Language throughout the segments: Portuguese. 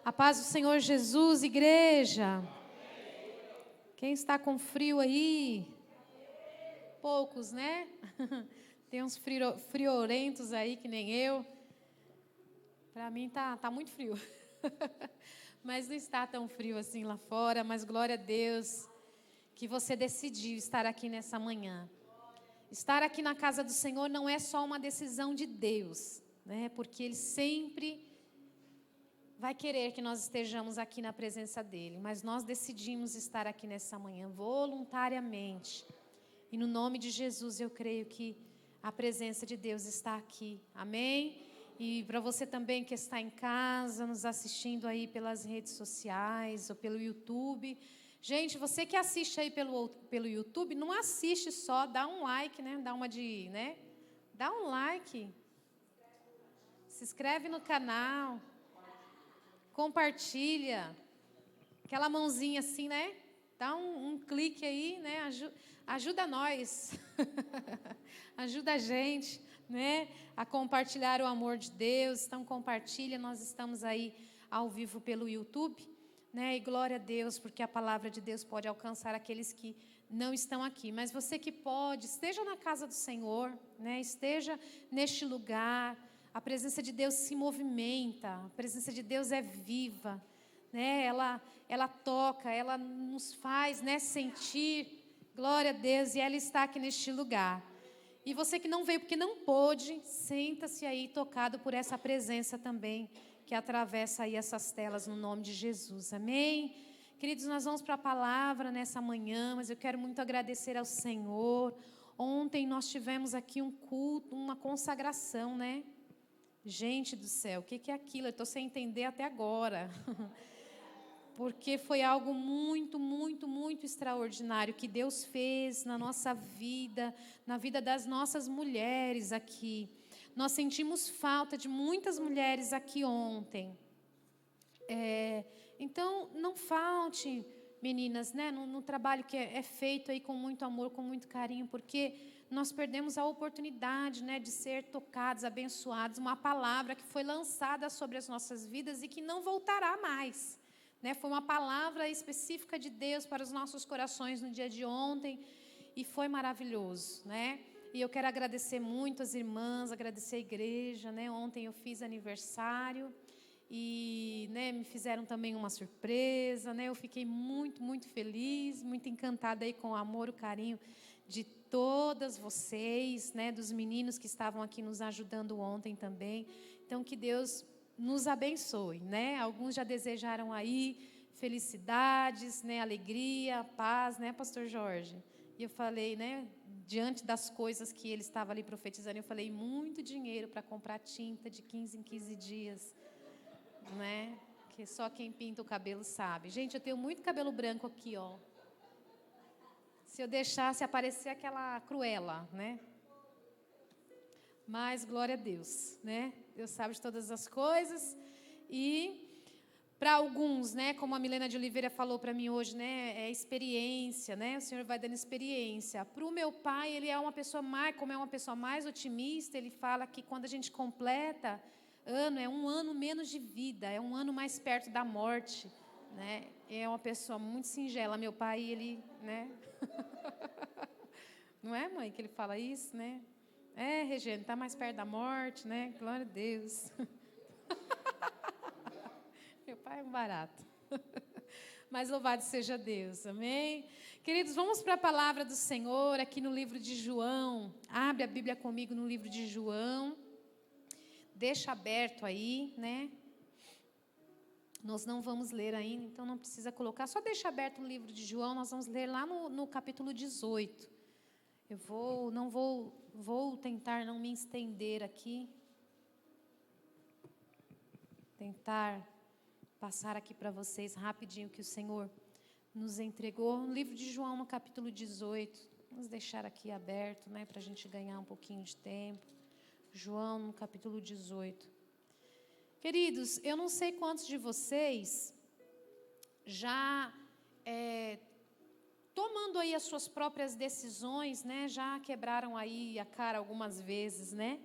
A paz do Senhor Jesus, igreja. Quem está com frio aí? Poucos, né? Tem uns friorentos aí que nem eu. Para mim tá muito frio. Mas não está tão frio assim lá fora, mas glória a Deus que você decidiu estar aqui nessa manhã. Estar aqui na casa do Senhor não é só uma decisão de Deus, né? Porque Ele sempre vai querer que nós estejamos aqui na presença dEle. Mas nós decidimos estar aqui nessa manhã voluntariamente. E no nome de Jesus eu creio que a presença de Deus está aqui. Amém? E para você também que está em casa, nos assistindo aí pelas redes sociais ou pelo YouTube. Gente, você que assiste aí pelo YouTube, não assiste só, dá um like, né? Dá um like. Se inscreve no canal. Compartilha. Aquela mãozinha assim, né? Dá um clique aí, né? Ajuda nós. Ajuda a gente, né? A compartilhar o amor de Deus. Então, compartilha. Nós estamos aí ao vivo pelo YouTube, né? E glória a Deus, porque a palavra de Deus pode alcançar aqueles que não estão aqui. Mas você que pode, esteja na casa do Senhor, né? Esteja neste lugar. A presença de Deus se movimenta, a presença de Deus é viva, né? Ela toca, ela nos faz, né, sentir, glória a Deus, e ela está aqui neste lugar. E você que não veio porque não pôde, senta-se aí tocado por essa presença também, que atravessa aí essas telas no nome de Jesus, amém? Queridos, nós vamos para a palavra nessa manhã, mas eu quero muito agradecer ao Senhor. Ontem nós tivemos aqui um culto, uma consagração, né? Gente do céu, o que é aquilo? Eu estou sem entender até agora. Porque foi algo muito, muito, muito extraordinário que Deus fez na nossa vida, na vida das nossas mulheres aqui. Nós sentimos falta de muitas mulheres aqui ontem. Então, não falte, meninas, né, no trabalho que é feito aí com muito amor, com muito carinho, porque nós perdemos a oportunidade, né, de ser tocados, abençoados, uma palavra que foi lançada sobre as nossas vidas e que não voltará mais, né? Foi uma palavra específica de Deus para os nossos corações no dia de ontem e foi maravilhoso, né? E eu quero agradecer muito as irmãs, agradecer a igreja, né? Ontem eu fiz aniversário e, né, me fizeram também uma surpresa, né? Eu fiquei muito, muito feliz, muito encantada aí com o amor, o carinho de todas vocês, né, dos meninos que estavam aqui nos ajudando ontem também. Então, que Deus nos abençoe, né? Alguns já desejaram aí felicidades, né, alegria, paz, né, Pastor Jorge? E eu falei, né, diante das coisas que ele estava ali profetizando, eu falei, muito dinheiro para comprar tinta de 15 em 15 dias, né? Que só quem pinta o cabelo sabe. Gente, eu tenho muito cabelo branco aqui, ó. Se eu deixasse aparecer aquela Cruella, né? Mas glória a Deus, né? Deus sabe de todas as coisas. E para alguns, né, como a Milena de Oliveira falou para mim hoje, né, é experiência, né? O Senhor vai dando experiência. Para o meu pai, ele é uma pessoa mais, como é uma pessoa mais otimista, ele fala que quando a gente completa ano, é um ano menos de vida, é um ano mais perto da morte, né? É uma pessoa muito singela. Meu pai, ele, né? Não é, mãe, que ele fala isso, né? É, Regina, está mais perto da morte, né? Glória a Deus. Meu pai é um barato. Mas louvado seja Deus, amém? Queridos, vamos para a palavra do Senhor aqui no livro de João. Abre a Bíblia comigo no livro de João. Deixa aberto aí, né? Nós não vamos ler ainda, então não precisa colocar. Só deixa aberto no livro de João, nós vamos ler lá no capítulo 18. Eu vou tentar não me estender aqui. Tentar passar aqui para vocês rapidinho que o Senhor nos entregou. No livro de João, no capítulo 18. Vamos deixar aqui aberto, né, para a gente ganhar um pouquinho de tempo. João, no capítulo 18. Queridos, eu não sei quantos de vocês já tomando aí as suas próprias decisões, né, já quebraram aí a cara algumas vezes, né?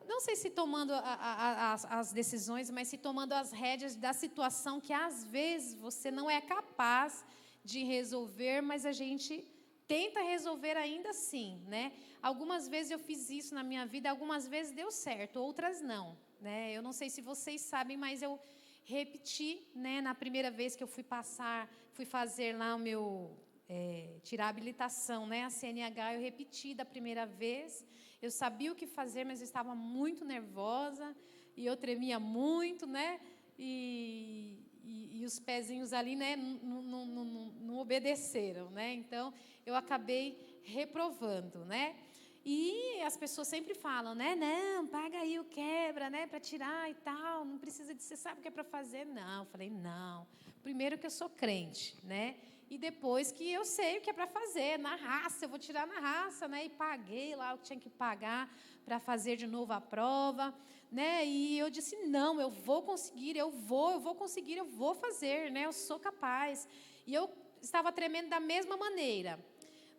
não sei se tomando as decisões, mas se tomando as rédeas da situação que às vezes você não é capaz de resolver, mas a gente tenta resolver ainda assim, né? Algumas vezes eu fiz isso na minha vida, algumas vezes deu certo, outras não, né? Eu não sei se vocês sabem, mas eu repeti, né? Na primeira vez que eu fui fazer lá o meu tirar a habilitação, né? A CNH, eu repeti da primeira vez. Eu sabia o que fazer, mas eu estava muito nervosa e eu tremia muito, né? E os pezinhos ali, né? Não obedeceram, né? Então eu acabei reprovando, né? E as pessoas sempre falam, né? Não, paga aí o quebra, né? Para tirar e tal. Não precisa de você sabe o que é para fazer? Não, eu falei não. Primeiro que eu sou crente, né? E depois que eu sei o que é para fazer, na raça, eu vou tirar na raça, né? E paguei lá o que tinha que pagar para fazer de novo a prova, né? E eu disse, não, eu vou conseguir, eu vou conseguir, eu vou fazer, né? Eu sou capaz. E eu estava tremendo da mesma maneira.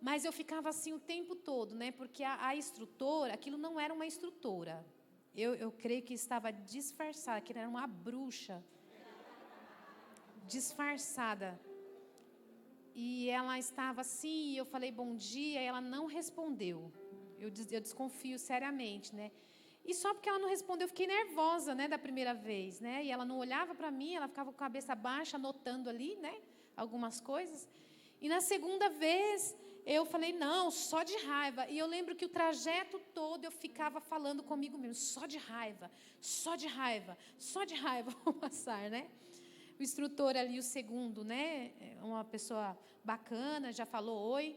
Mas eu ficava assim o tempo todo, né? Porque a instrutora, aquilo não era uma instrutora. Eu creio que estava disfarçada, que era uma bruxa. Disfarçada. E ela estava assim, e eu falei bom dia, e ela não respondeu. Eu desconfio seriamente, né? E só porque ela não respondeu, eu fiquei nervosa, né, da primeira vez, né? E ela não olhava para mim, ela ficava com a cabeça baixa, anotando ali, né, algumas coisas. E na segunda vez, eu falei, não, só de raiva. E eu lembro que o trajeto todo eu ficava falando comigo mesmo, só de raiva, só de raiva, só de raiva vou passar, né? O instrutor ali, o segundo, né? Uma pessoa bacana, já falou oi,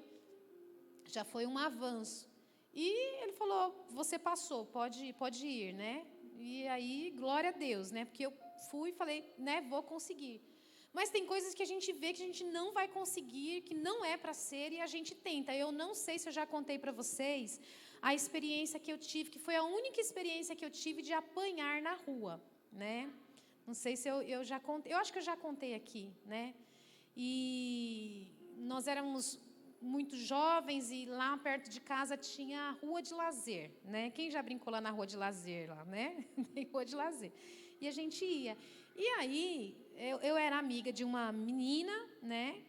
já foi um avanço. E ele falou, você passou, pode ir, né? E aí, glória a Deus, né? Porque eu fui e falei, né, vou conseguir. Mas tem coisas que a gente vê que a gente não vai conseguir, que não é para ser, e a gente tenta. Eu não sei se eu já contei para vocês a experiência que eu tive, que foi a única experiência que eu tive de apanhar na rua, né? Não sei se eu já contei, eu acho que eu já contei aqui, né? E nós éramos muito jovens e lá perto de casa tinha a rua de lazer, né? Quem já brincou lá na rua de lazer, lá, né? Tem rua de lazer. E a gente ia. E aí, eu era amiga de uma menina, né?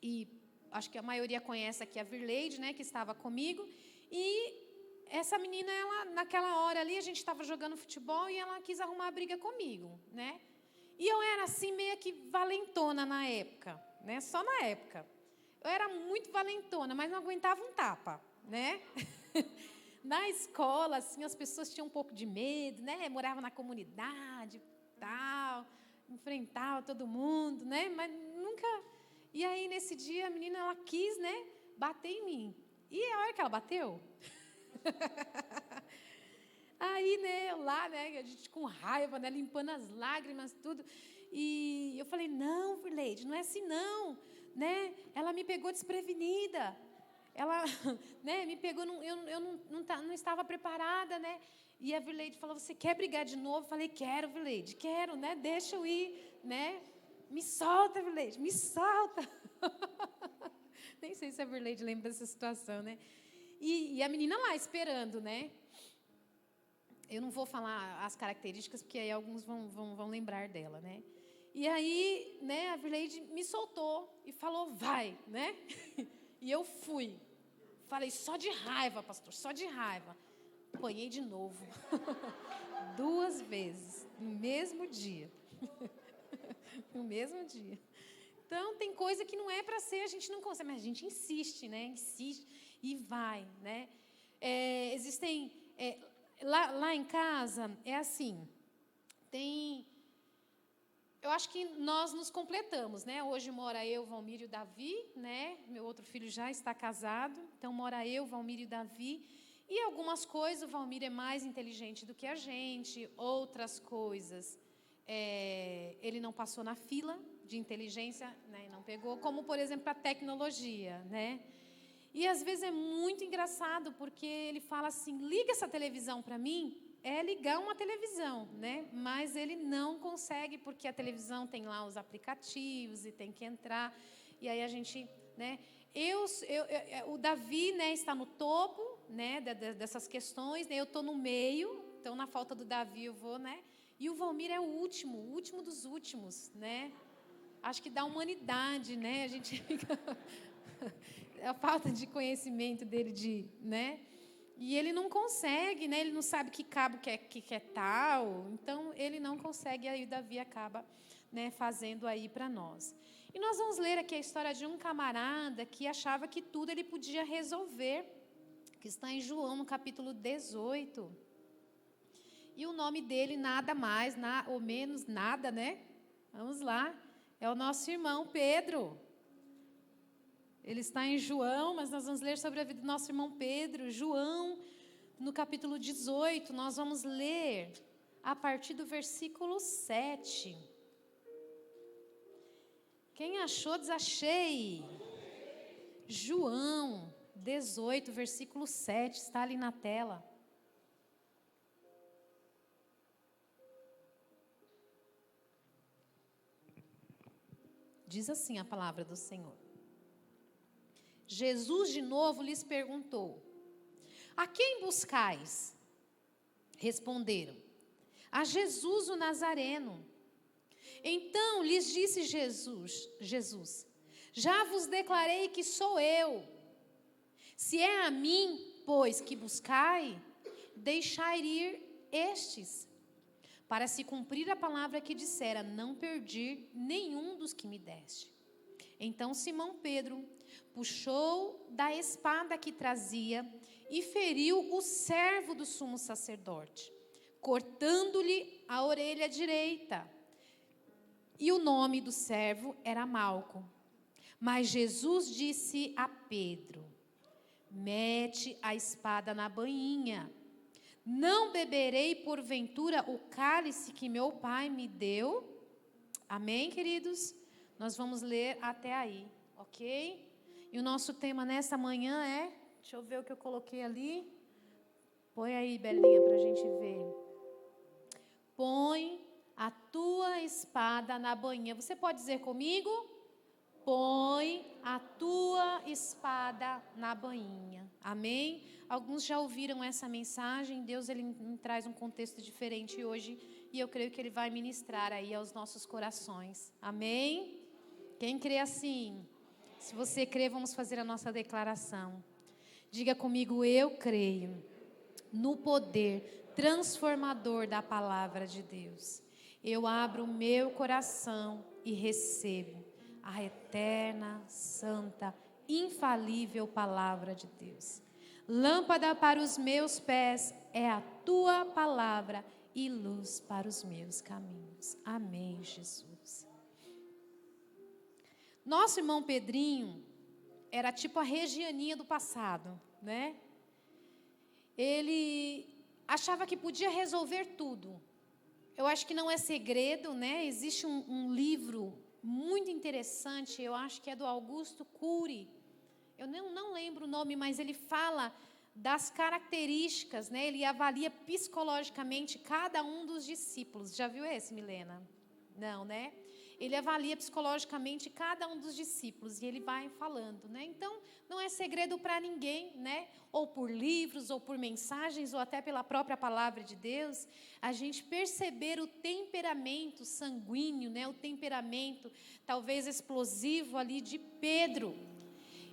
E acho que a maioria conhece aqui a Virleide, né? Que estava comigo. E essa menina, ela, naquela hora ali, a gente estava jogando futebol e ela quis arrumar briga comigo, né? E eu era assim, meio que valentona na época, né? Só na época. Eu era muito valentona, mas não aguentava um tapa, né? Na escola, assim, as pessoas tinham um pouco de medo, né? Morava na comunidade, tal, enfrentava todo mundo, né? Mas nunca... E aí, nesse dia, a menina, ela quis, né? Bater em mim. E a hora que ela bateu... Aí, né, lá, né, a gente com raiva, né, limpando as lágrimas, tudo. E eu falei, não, Virleide, não é assim não, né? Ela me pegou desprevenida. Ela, né, me pegou, eu não estava preparada, né? E a Virleide falou, você quer brigar de novo? Eu falei, quero, Virleide, quero, né? Deixa eu ir, né? Me solta, Virleide, me solta. Nem sei se a Virleide lembra dessa situação, né? E a menina lá esperando, né? Eu não vou falar as características, porque aí alguns vão lembrar dela, né? E aí, né, a Virleide me soltou e falou, vai, né? E eu fui. Falei, só de raiva, pastor, só de raiva. Apanhei de novo. 2 vezes, no mesmo dia. No mesmo dia. Então, tem coisa que não é para ser, a gente não consegue, mas a gente insiste, né? Insiste e vai, né? Existem... Lá em casa, é assim, eu acho que nós nos completamos, né? Hoje mora eu, Valmir e o Davi, né? Meu outro filho já está casado, então mora eu, Valmir e o Davi. E algumas coisas, o Valmir é mais inteligente do que a gente, outras coisas, ele não passou na fila de inteligência, né? Não pegou, como, por exemplo, a tecnologia, né? E às vezes é muito engraçado, porque ele fala assim, liga essa televisão para mim, é ligar uma televisão, né? Mas ele não consegue, porque a televisão tem lá os aplicativos e tem que entrar. E aí a gente, né? O Davi, né, está no topo, né, dessas questões, né? Eu estou no meio, então na falta do Davi eu vou, né? E o Valmir é o último dos últimos, né? Acho que da humanidade, né? A gente fica a falta de conhecimento dele né? E ele não consegue, né? Ele não sabe que cabo que é tal. Então ele não consegue, aí o Davi acaba, né, fazendo aí para nós. E nós vamos ler aqui a história de um camarada que achava que tudo ele podia resolver, que está em João, no capítulo 18. E o nome dele, nada mais, ou menos, nada, né? Vamos lá. É o nosso irmão Pedro. Ele está em João, mas nós vamos ler sobre a vida do nosso irmão Pedro. João, no capítulo 18, nós vamos ler a partir do versículo 7. Quem achou, desachei. João 18, versículo 7, está ali na tela. Diz assim a palavra do Senhor. Jesus de novo lhes perguntou: a quem buscais? Responderam: a Jesus o Nazareno. Então lhes disse Jesus: já vos declarei que sou eu. Se é a mim, pois, que buscai, deixai ir estes, para se cumprir a palavra que dissera: não perdi nenhum dos que me deste. Então Simão Pedro puxou da espada que trazia e feriu o servo do sumo sacerdote, cortando-lhe a orelha direita. E o nome do servo era Malco. Mas Jesus disse a Pedro: mete a espada na bainha. Não beberei porventura o cálice que meu pai me deu? Amém, queridos? Nós vamos ler até aí, ok? E o nosso tema nessa manhã é... Deixa eu ver o que eu coloquei ali. Põe aí, Belinha, para a gente ver. Põe a tua espada na bainha. Você pode dizer comigo? Põe a tua espada na bainha. Amém? Alguns já ouviram essa mensagem. Deus ele traz um contexto diferente hoje. E eu creio que Ele vai ministrar aí aos nossos corações. Amém? Quem crê assim? Se você crê, vamos fazer a nossa declaração. Diga comigo: eu creio no poder transformador da palavra de Deus. Eu abro o meu coração e recebo a eterna, santa, infalível palavra de Deus. Lâmpada para os meus pés é a tua palavra e luz para os meus caminhos. Amém, Jesus. Nosso irmão Pedrinho era tipo a Regianinha do passado, né? Ele achava que podia resolver tudo. Eu acho que não é segredo, né? Existe um livro muito interessante, eu acho que é do Augusto Cury. Eu não lembro o nome, mas ele fala das características, né? Ele avalia psicologicamente cada um dos discípulos. Já viu esse, Milena? Não, né? Ele avalia psicologicamente cada um dos discípulos e ele vai falando, né? Então, não é segredo para ninguém, né? Ou por livros, ou por mensagens, ou até pela própria palavra de Deus, a gente perceber o temperamento sanguíneo, né? O temperamento talvez explosivo ali de Pedro.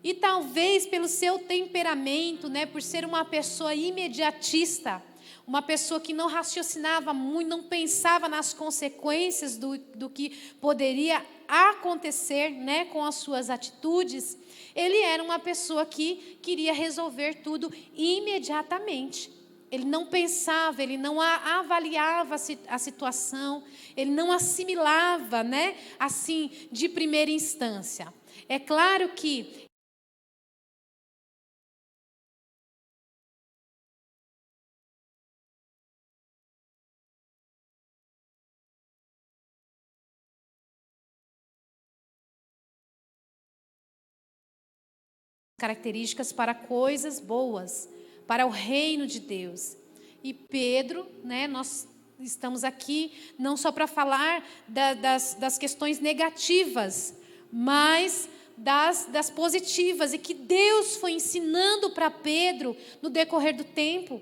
E talvez pelo seu temperamento, né? Por ser uma pessoa imediatista, uma pessoa que não raciocinava muito, não pensava nas consequências do que poderia acontecer, né, com as suas atitudes. Ele era uma pessoa que queria resolver tudo imediatamente. Ele não pensava, ele não avaliava a situação, ele não assimilava, né, assim, de primeira instância. É claro que características para coisas boas, para o reino de Deus. E Pedro, né, nós estamos aqui não só para falar das questões negativas, mas das positivas e que Deus foi ensinando para Pedro no decorrer do tempo.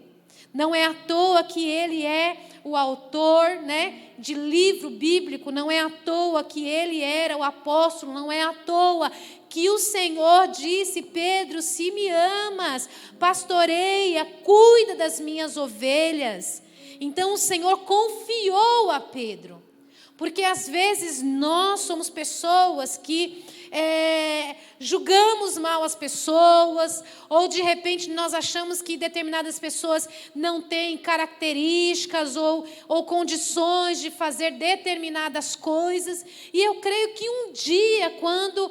Não é à toa que ele é o autor, né, de livro bíblico, não é à toa que ele era o apóstolo, não é à toa que o Senhor disse: Pedro, se me amas, pastoreia, cuida das minhas ovelhas. Então o Senhor confiou a Pedro, porque às vezes nós somos pessoas que julgamos mal as pessoas, ou de repente nós achamos que determinadas pessoas não têm características ou condições de fazer determinadas coisas. E eu creio que um dia, quando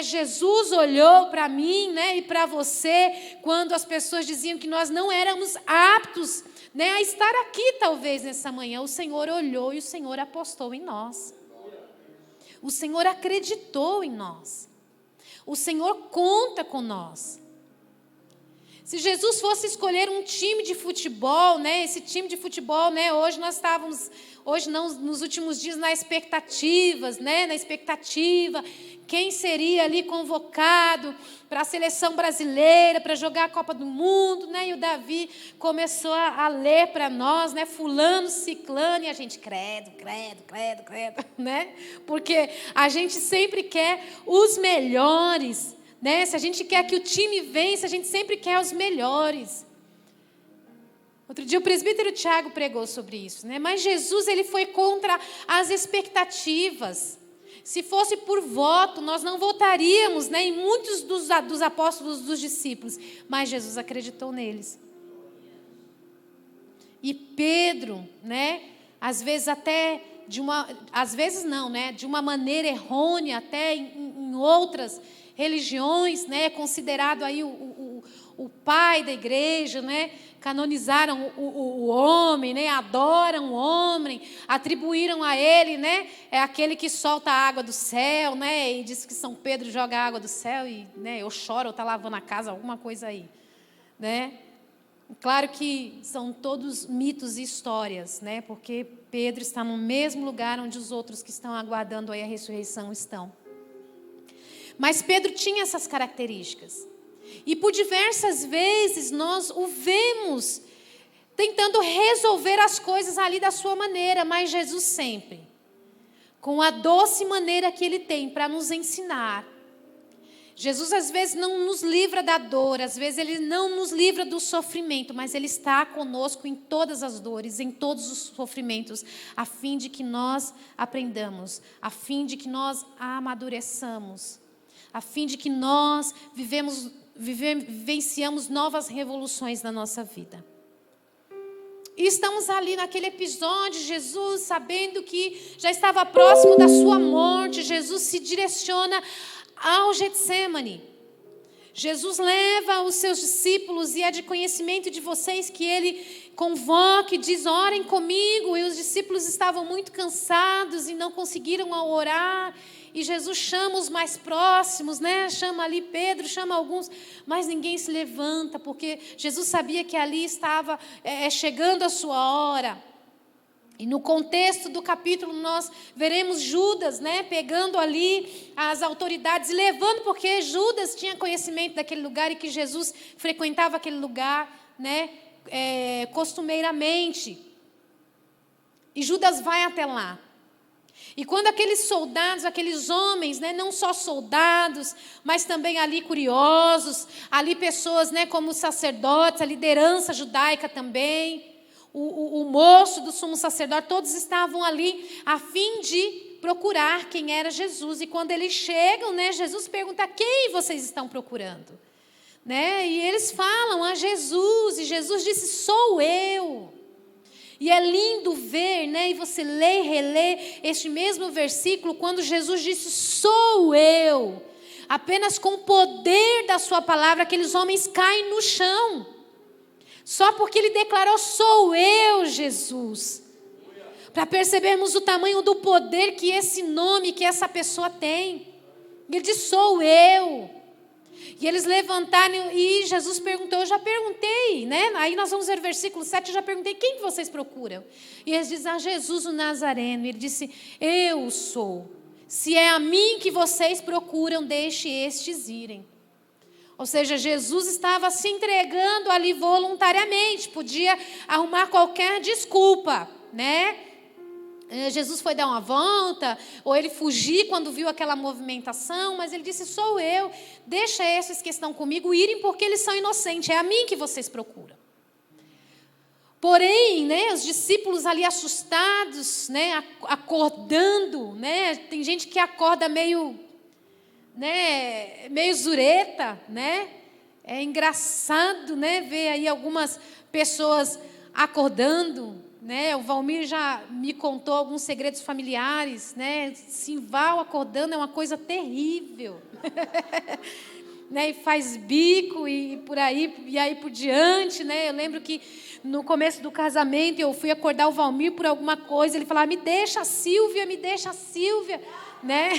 Jesus olhou para mim, né, e para você, quando as pessoas diziam que nós não éramos aptos, né, a estar aqui talvez nessa manhã, o Senhor olhou e o Senhor apostou em nós. O Senhor acreditou em nós. O Senhor conta com nós. Se Jesus fosse escolher um time de futebol, né, esse time de futebol, né, hoje nós estávamos, hoje não, nos últimos dias, na expectativa, quem seria ali convocado para a seleção brasileira, para jogar a Copa do Mundo, né? E o Davi começou a ler para nós, né? Fulano, ciclano, e a gente, credo, né? Porque a gente sempre quer os melhores, né? Se a gente quer que o time vença, a gente sempre quer os melhores. Outro dia o presbítero Tiago pregou sobre isso, né? Mas Jesus, ele foi contra as expectativas. Se fosse por voto, nós não votaríamos, né, em muitos dos apóstolos, dos discípulos, mas Jesus acreditou neles. E Pedro, né, às vezes até de uma maneira errônea, até em outras religiões, né, considerado aí o pai da igreja, né, canonizaram o homem, né, adoram o homem, atribuíram a ele, né, aquele que solta a água do céu, né, e diz que São Pedro joga a água do céu e, né, eu choro, ou está lavando a casa, alguma coisa aí, né. Claro que são todos mitos e histórias, né, porque Pedro está no mesmo lugar onde os outros que estão aguardando aí a ressurreição estão. Mas Pedro tinha essas características. E por diversas vezes nós o vemos tentando resolver as coisas ali da sua maneira, mas Jesus sempre, com a doce maneira que Ele tem para nos ensinar. Jesus às vezes não nos livra da dor, às vezes Ele não nos livra do sofrimento, mas Ele está conosco em todas as dores, em todos os sofrimentos, a fim de que nós aprendamos, a fim de que nós amadureçamos, a fim de que nós vivenciamos novas revoluções na nossa vida. E estamos ali naquele episódio, Jesus, sabendo que já estava próximo da sua morte, Jesus se direciona ao Getsêmani. Jesus leva os seus discípulos, e é de conhecimento de vocês que ele convoca e diz: orem comigo. E os discípulos estavam muito cansados e não conseguiram orar. E Jesus chama os mais próximos, né? Chama ali Pedro, chama alguns, mas ninguém se levanta, porque Jesus sabia que ali estava chegando a sua hora. E no contexto do capítulo nós veremos Judas, né, pegando ali as autoridades e levando, porque Judas tinha conhecimento daquele lugar e que Jesus frequentava aquele lugar, né, costumeiramente. E Judas vai até lá. E quando aqueles soldados, aqueles homens, né, não só soldados, mas também ali curiosos, ali pessoas, né, como os sacerdotes, a liderança judaica também, o moço do sumo sacerdote, todos estavam ali a fim de procurar quem era Jesus. E quando eles chegam, né, Jesus pergunta: quem vocês estão procurando? Né? E eles falam a Jesus, e Jesus disse: sou eu. E é lindo ver, né, e você lê e relê este mesmo versículo, quando Jesus disse: sou eu. Apenas com o poder da sua palavra, aqueles homens caem no chão. Só porque ele declarou: sou eu, Jesus. Para percebermos o tamanho do poder que esse nome, que essa pessoa tem. Ele disse: sou eu. E eles levantaram e Jesus perguntou: eu já perguntei, né? Aí nós vamos ver o versículo 7, eu já perguntei: quem que vocês procuram? E eles dizem: Jesus o Nazareno. E ele disse: eu sou. Se é a mim que vocês procuram, deixe estes irem. Ou seja, Jesus estava se entregando ali voluntariamente, podia arrumar qualquer desculpa, né? Jesus foi dar uma volta, ou ele fugir quando viu aquela movimentação, mas ele disse, sou eu, deixa esses que estão comigo irem, porque eles são inocentes, é a mim que vocês procuram. Porém, né, os discípulos ali assustados, né, acordando, né, tem gente que acorda meio zureta, né, é engraçado, né, ver aí algumas pessoas acordando, né, o Valmir já me contou alguns segredos familiares, né, Simval acordando é uma coisa terrível, né, e faz bico e por aí, e aí por diante, né, eu lembro que no começo do casamento, eu fui acordar o Valmir por alguma coisa, ele falava, me deixa a Silvia, né?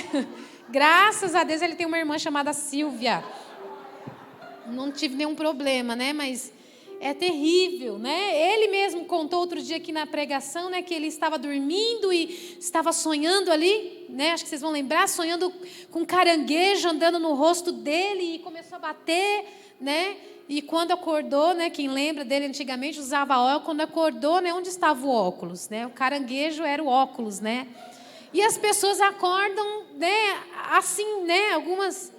Graças a Deus ele tem uma irmã chamada Silvia. Não tive nenhum problema, né? Mas é terrível, né? Ele mesmo contou outro dia aqui na pregação, né? Que ele estava dormindo e estava sonhando ali, né? Acho que vocês vão lembrar, sonhando com caranguejo andando no rosto dele e começou a bater, né? E quando acordou, né, quem lembra dele antigamente usava óculos, quando acordou, né, onde estava o óculos, né? O caranguejo era o óculos, né? E as pessoas acordam, né, assim, né, umas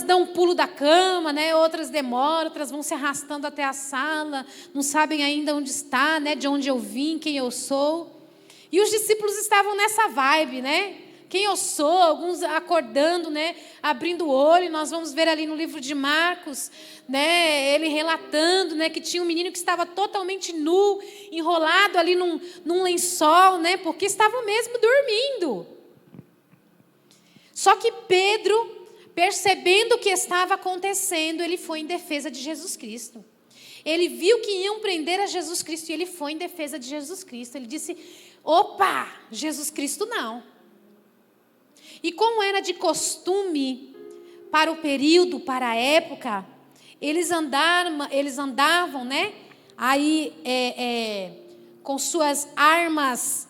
dão um pulo da cama, né, outras demoram, outras vão se arrastando até a sala, não sabem ainda onde está, né, de onde eu vim, quem eu sou. E os discípulos estavam nessa vibe, né? Quem eu sou, alguns acordando, né, abrindo o olho, nós vamos ver ali no livro de Marcos, né, ele relatando, né, que tinha um menino que estava totalmente nu, enrolado ali num lençol, né, porque estavam mesmo dormindo. Só que Pedro, percebendo o que estava acontecendo, ele foi em defesa de Jesus Cristo. Ele viu que iam prender a Jesus Cristo e ele foi em defesa de Jesus Cristo. Ele disse, opa, Jesus Cristo não. E como era de costume para o período, para a época, eles andavam, né, aí com suas armas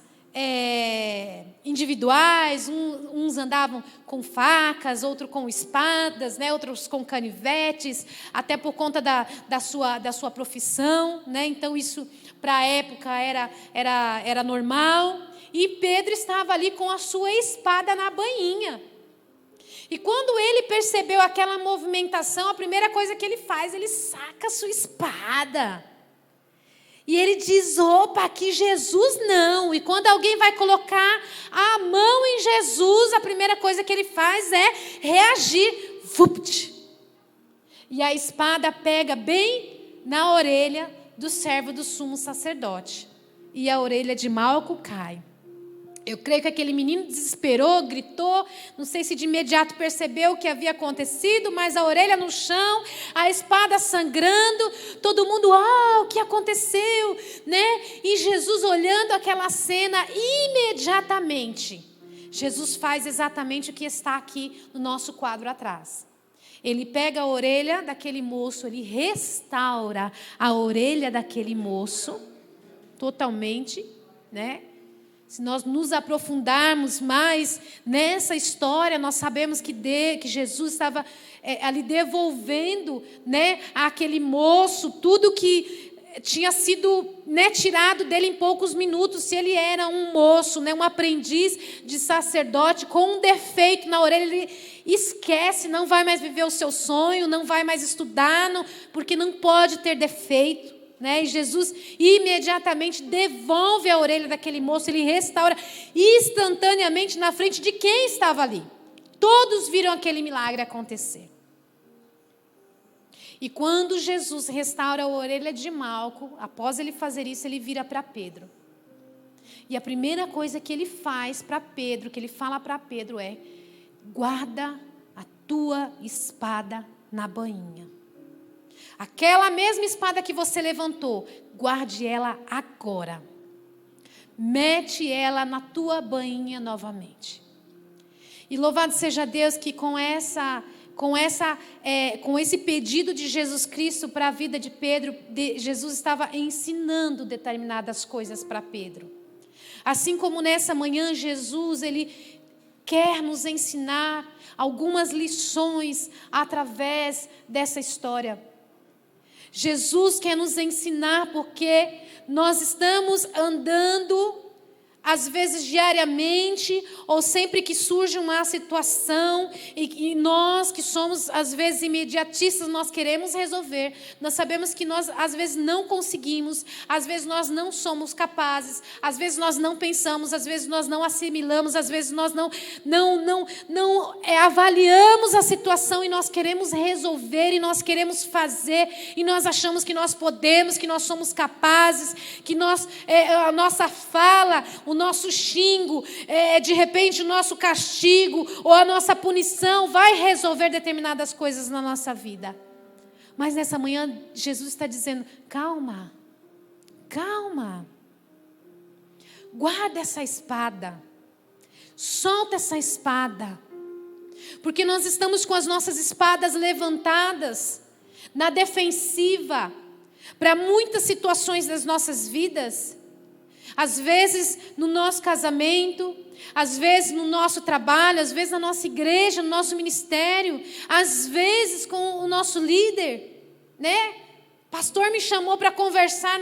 individuais, uns andavam com facas, outros com espadas, né, outros com canivetes, até por conta da sua profissão, né, então isso para a época era normal. E Pedro estava ali com a sua espada na bainha. E quando ele percebeu aquela movimentação, a primeira coisa que ele faz, ele saca a sua espada. E ele diz, opa, aqui Jesus não. E quando alguém vai colocar a mão em Jesus, a primeira coisa que ele faz é reagir. Vupt. E a espada pega bem na orelha do servo do sumo sacerdote. E a orelha de Malco cai. Eu creio que aquele menino desesperou, gritou, não sei se de imediato percebeu o que havia acontecido, mas a orelha no chão, a espada sangrando, todo mundo, o que aconteceu, né? E Jesus olhando aquela cena, imediatamente, Jesus faz exatamente o que está aqui no nosso quadro atrás. Ele pega a orelha daquele moço, ele restaura a orelha daquele moço, totalmente, né? Se nós nos aprofundarmos mais nessa história, nós sabemos que Jesus estava ali devolvendo, né, àquele moço tudo que tinha sido, né, tirado dele em poucos minutos. Se ele era um moço, né, um aprendiz de sacerdote com um defeito na orelha, ele esquece, não vai mais viver o seu sonho, não vai mais estudar, porque não pode ter defeito. Né? E Jesus imediatamente devolve a orelha daquele moço, ele restaura instantaneamente na frente de quem estava ali. Todos viram aquele milagre acontecer. E quando Jesus restaura a orelha de Malco, após ele fazer isso, ele vira para Pedro. E a primeira coisa que ele faz para Pedro, que ele fala para Pedro é: guarda a tua espada na bainha. Aquela mesma espada que você levantou, guarde ela agora. Mete ela na tua bainha novamente. E louvado seja Deus que com esse pedido de Jesus Cristo para a vida de Pedro, Jesus estava ensinando determinadas coisas para Pedro. Assim como nessa manhã Jesus, ele quer nos ensinar algumas lições através dessa história. Jesus quer nos ensinar porque nós estamos andando, às vezes diariamente, ou sempre que surge uma situação, e nós que somos, às vezes, imediatistas, nós queremos resolver. Nós sabemos que nós, às vezes, não conseguimos, às vezes nós não somos capazes, às vezes nós não pensamos, às vezes nós não assimilamos, às vezes nós não avaliamos a situação e nós queremos resolver, e nós queremos fazer, e nós achamos que nós podemos, que nós somos capazes, que a nossa fala, o nosso xingo, de repente o nosso castigo ou a nossa punição vai resolver determinadas coisas na nossa vida. Mas nessa manhã Jesus está dizendo: calma, calma, guarda essa espada, solta essa espada, porque nós estamos com as nossas espadas levantadas na defensiva para muitas situações das nossas vidas. Às vezes no nosso casamento, às vezes no nosso trabalho, às vezes na nossa igreja, no nosso ministério, às vezes com o nosso líder, né? Pastor me chamou para conversar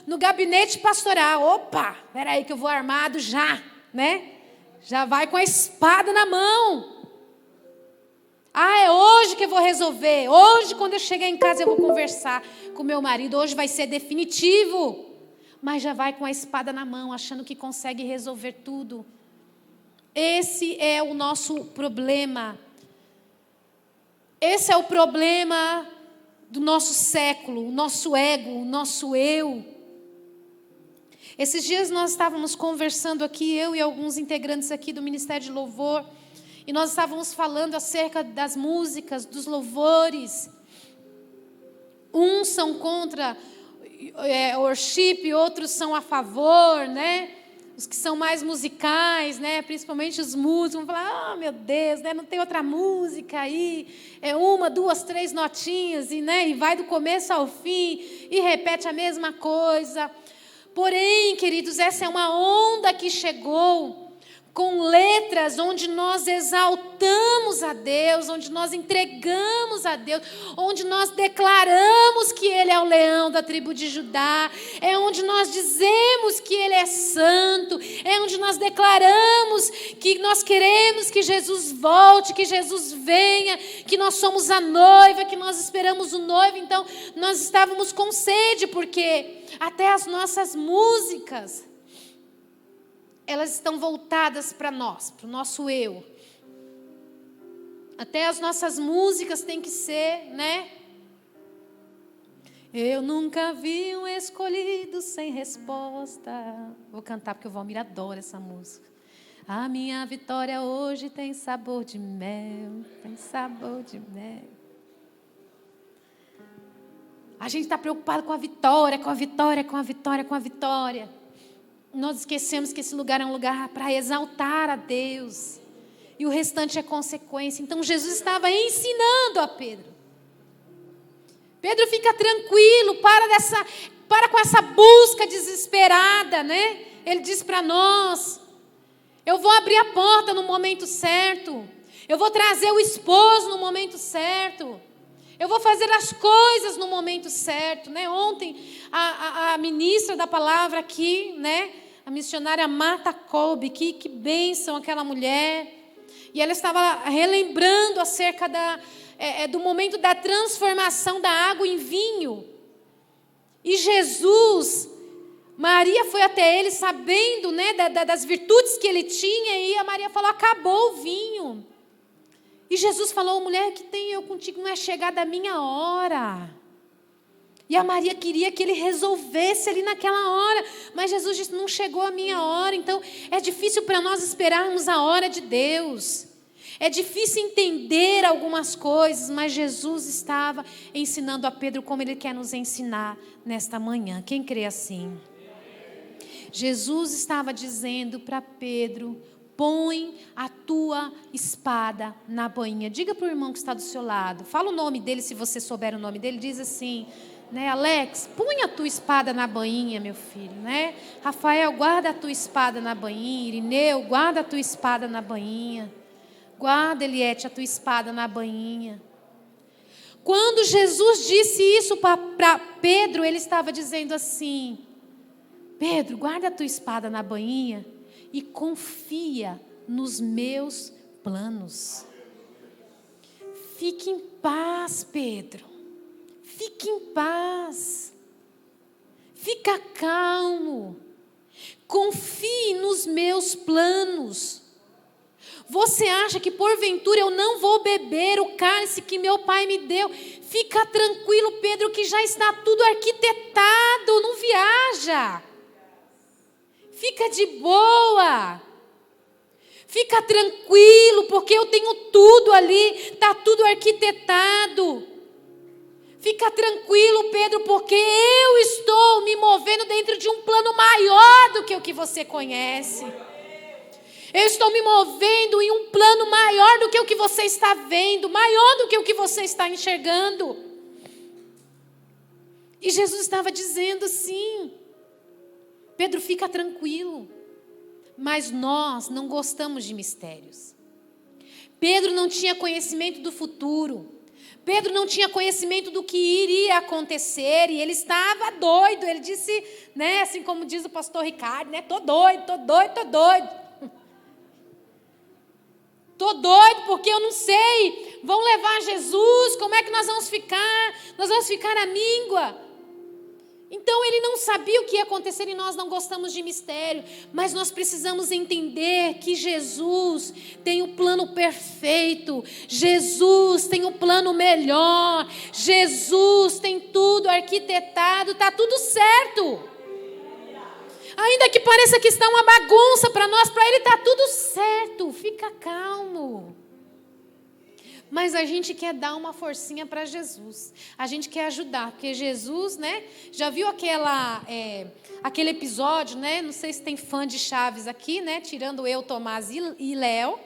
no gabinete pastoral. Opa, espera aí que eu vou armado já, né? Já vai com a espada na mão. Ah, é hoje que eu vou resolver. Hoje, quando eu chegar em casa, eu vou conversar com meu marido. Hoje vai ser definitivo. Mas já vai com a espada na mão, achando que consegue resolver tudo. Esse é o nosso problema. Esse é o problema do nosso século, o nosso ego, o nosso eu. Esses dias nós estávamos conversando aqui, eu e alguns integrantes aqui do Ministério de Louvor, e nós estávamos falando acerca das músicas, dos louvores. Uns são contra worship, outros são a favor, né? Os que são mais musicais, né? Principalmente os músicos, vão falar: meu Deus, né? Não tem outra música aí, é 1, 2, 3 notinhas, e vai do começo ao fim, e repete a mesma coisa. Porém, queridos, essa é uma onda que chegou com letras onde nós exaltamos a Deus, onde nós entregamos a Deus, onde nós declaramos que Ele é o leão da tribo de Judá, é onde nós dizemos que Ele é santo, é onde nós declaramos que nós queremos que Jesus volte, que Jesus venha, que nós somos a noiva, que nós esperamos o noivo. Então, nós estávamos com sede, porque até as nossas músicas, elas estão voltadas para nós, para o nosso eu. Até as nossas músicas têm que ser, né? Eu nunca vi um escolhido sem resposta. Vou cantar porque o Valmir adora essa música. A minha vitória hoje tem sabor de mel, tem sabor de mel. A gente está preocupado com a vitória, com a vitória, com a vitória, com a vitória. Nós esquecemos que esse lugar é um lugar para exaltar a Deus. E o restante é consequência. Então Jesus estava ensinando a Pedro. Pedro, fica tranquilo, para com essa busca desesperada, né? Ele diz para nós: eu vou abrir a porta no momento certo. Eu vou trazer o esposo no momento certo. Eu vou fazer as coisas no momento certo, né? Ontem, a ministra da palavra aqui, né? A missionária Marta Kolbe, que bênção aquela mulher. E ela estava relembrando acerca do momento da transformação da água em vinho. E Jesus, Maria foi até ele sabendo, né, das virtudes que ele tinha, e a Maria falou: acabou o vinho. E Jesus falou: mulher, que tenho eu contigo, não é chegada a minha hora. E a Maria queria que ele resolvesse ali naquela hora. Mas Jesus disse: não chegou a minha hora. Então é difícil para nós esperarmos a hora de Deus. É difícil entender algumas coisas, mas Jesus estava ensinando a Pedro como Ele quer nos ensinar nesta manhã. Quem crê assim? Jesus estava dizendo para Pedro: põe a tua espada na bainha. Diga para o irmão que está do seu lado. Fala o nome dele, se você souber o nome dele. Diz assim: Né, Alex, põe a tua espada na bainha, meu filho, né? Rafael, guarda a tua espada na bainha. Irineu, guarda a tua espada na bainha. Guarda, Eliette, a tua espada na bainha. Quando Jesus disse isso para Pedro, ele estava dizendo assim: Pedro, guarda a tua espada na bainha e confia nos meus planos. Fique em paz, Pedro. Fique em paz. Fica calmo. Confie nos meus planos. Você acha que porventura eu não vou beber o cálice que meu pai me deu? Fica tranquilo, Pedro, que já está tudo arquitetado. Não viaja. Fica de boa. Fica tranquilo, porque eu tenho tudo ali. Está tudo arquitetado. Fica tranquilo, Pedro, porque eu estou me movendo dentro de um plano maior do que o que você conhece. Eu estou me movendo em um plano maior do que o que você está vendo, maior do que o que você está enxergando. E Jesus estava dizendo assim: Pedro, fica tranquilo. Mas nós não gostamos de mistérios. Pedro não tinha conhecimento do futuro. Pedro não tinha conhecimento do que iria acontecer e ele estava doido. Ele disse, né, assim como diz o pastor Ricardo, né, tô doido. Tô doido porque eu não sei, vão levar Jesus, como é que nós vamos ficar? Nós vamos ficar à míngua. Então ele não sabia o que ia acontecer e nós não gostamos de mistério, mas nós precisamos entender que Jesus tem o plano perfeito, Jesus tem o plano melhor, Jesus tem tudo arquitetado, está tudo certo. Ainda que pareça que está uma bagunça para nós, para ele está tudo certo, fica calmo. Mas a gente quer dar uma forcinha para Jesus. A gente quer ajudar, porque Jesus, né? Já viu aquele episódio, né? Não sei se tem fã de Chaves aqui, né? Tirando eu, Tomás e Léo,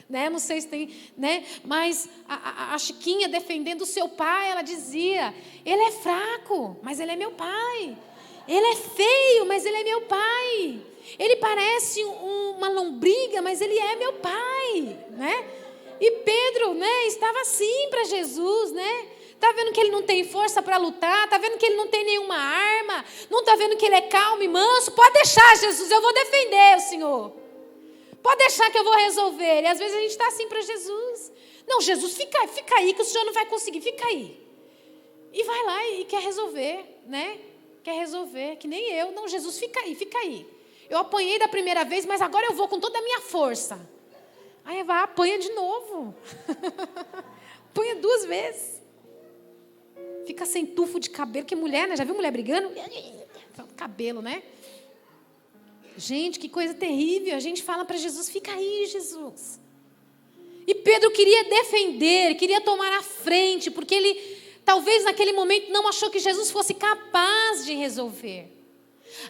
né? Não sei se tem, né? Mas a Chiquinha defendendo o seu pai, ela dizia: ele é fraco, mas ele é meu pai. Ele é feio, mas ele é meu pai. Ele parece uma lombriga, mas ele é meu pai, né? E Pedro, né, estava assim para Jesus, né? Está vendo que ele não tem força para lutar? Está vendo que ele não tem nenhuma arma? Não está vendo que ele é calmo e manso? Pode deixar, Jesus, eu vou defender o Senhor. Pode deixar que eu vou resolver. E às vezes a gente está assim para Jesus. Não, Jesus, fica aí que o Senhor não vai conseguir, fica aí. E vai lá e quer resolver, né? Quer resolver, que nem eu. Não, Jesus, fica aí. Eu apanhei da primeira vez, mas agora eu vou com toda a minha força. Aí vai, apanha de novo. Apanha 2 vezes. Fica sem tufo de cabelo. Que mulher, né? Já viu mulher brigando? Cabelo, né? Gente, que coisa terrível. A gente fala para Jesus: fica aí, Jesus. E Pedro queria defender, queria tomar a frente, porque ele, talvez naquele momento, não achou que Jesus fosse capaz de resolver.